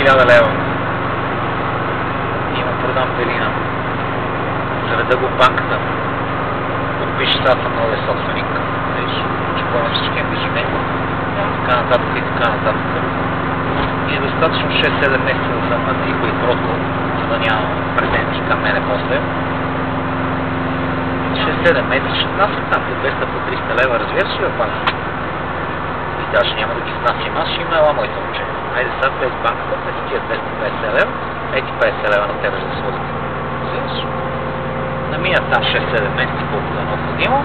1000 лева. И му продам Белина. Заведа го в банката. Подпиши, сега съм новия собственик. Виж, че поемам всички ангажименти. Така нататък и така нататък. И е достатъчно 6-7 месеца да съм на тихо и кротко, за да нямам претенции към мене после. 6-7 месеца ще внасям там по 200 по 300 лева, разбираш ли, пак? И даже няма да ги внасям, аз ще има ела моите момче. Айде сега без банката, без тия 250 лева, ети 50 лева на тебе да сложат. Разбираш? Намия там 6-7 месеца, колкото е необходимо.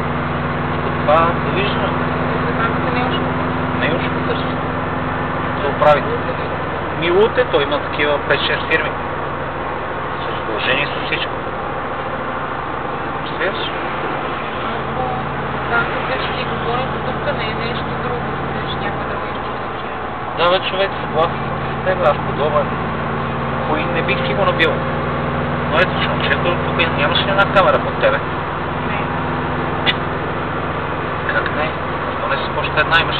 Това довиждаме. За банката не е ушко? Не е ушко търси. Да оправите. Милуте, той има такива 5-6 фирми. С разположение с всичко. Разбираш? Банката ще ти говори за дупка, не е нещо друго. Ще някаква друга институция. Да, бе, човек, съгласен с теб, аз подобен. Кой не бих сигурно бил. Но ето, че момчето, тук нямаш ли една камера под тебе? Не. Как не? Защо не си още една имаш?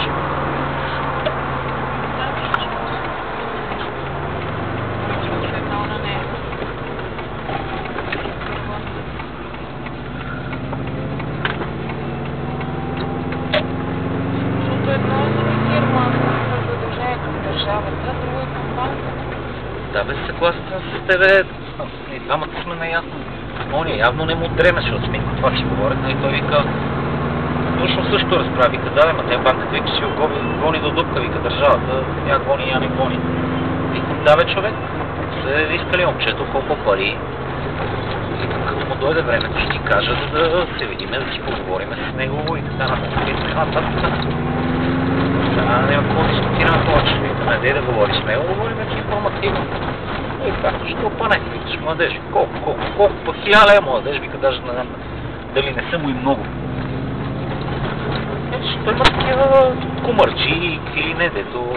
Да, бе, съгласен с тебе. И двамата сме наясно. Оня явно не му дремеше от сминко, това си говорят, но и той вика... Точно също разправи, вика, да, ма те банката вика си гони до дупка, вика държавата, я гони, я не гони. Викам, да, бе, човек, се искали момчето колко пари. И като му дойде времето, ще ти кажа, за да се видиме, да си поговорим с него и така нататък. Няма какво да дискутираме повече. Не дей да говориш с него, говорим си информативно. И както ще опане, викаш, младеж, колко, по 1000 лева младеж, вика, даже не знам дали не са му и много. Ето, той има такива кумърчи или не, дето